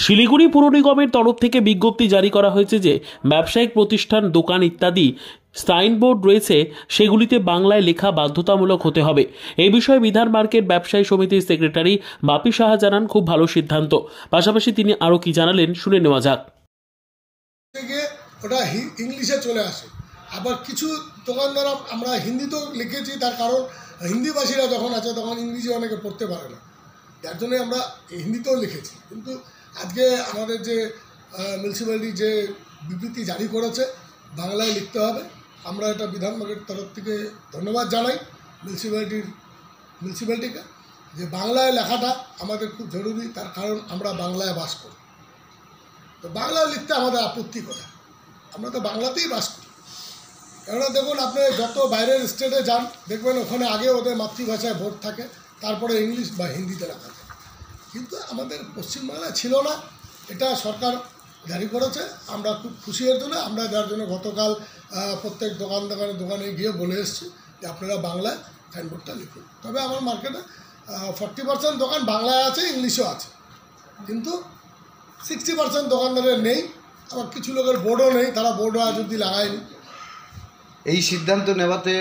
শিলিগুড়ি পুর নিগমের তরফ থেকে বিজ্ঞপ্তি জারি করা হয়েছে যে ব্যবসায়িক প্রতিষ্ঠান, দোকান ইত্যাদি সাইনবোর্ড রয়েছে সেগুলিতে বাংলায় লেখা বাধ্যতামূলক হতে হবে। এই বিষয়ে বিধান মার্কেট ব্যবসায়ী সমিতির সেক্রেটারি বাপি সাহা জানান, খুব ভালো সিদ্ধান্ত। পাশাপাশি তিনি আরও কি জানালেন শুনে নেওয়া যাক। ওটা ইংলিশে চলে আসে, আবার কিছু দোকানদার আমরা হিন্দিতেও লিখেছি, তার কারণ হিন্দিভাষীরা যখন আছে তখন ইংরেজি অনেকে পড়তে পারে না, যার জন্যে আমরা হিন্দিতেও লিখেছি। কিন্তু আজকে আমাদের যে মিউনিসিপ্যালিটি যে বিবৃতি জারি করেছে বাংলায় লিখতে হবে, আমরা এটা বিধান মার্কেটের তরফ থেকে ধন্যবাদ জানাই মিউনিসিপ্যালিটিকে যে বাংলায় লেখাটা আমাদের খুব জরুরি, তার কারণ আমরা বাংলায় বাস করি। তো বাংলায় লিখতে আমাদের আপত্তি কোথায়? আমরা তো বাংলাতেই বাস করি। কেননা দেখুন, আপনি যত বাইরের স্টেটে যান দেখবেন ওখানে আগে ওদের মাতৃভাষায় ভোট থাকে, তারপরে ইংলিশ বা হিন্দিতে লেখা থাকে। কিন্তু আমাদের পশ্চিমবাংলায় ছিল না, এটা সরকার জারি করেছে। আমরা খুব খুশি এর জন্য। আমরা যার জন্য গতকাল প্রত্যেক দোকানে গিয়ে বলে এসেছি যে আপনারা বাংলায় সাইনবোর্ডটা লিখুন। তবে আমার মার্কেটে 40% দোকান বাংলায় আছে, ইংলিশও আছে, কিন্তু 60% দোকানদারের নেই। আবার কিছু লোকের বোর্ডও নেই, তারা বোর্ডও আজ অব্দি লাগায়নি। এই সিদ্ধান্ত নেওয়াতে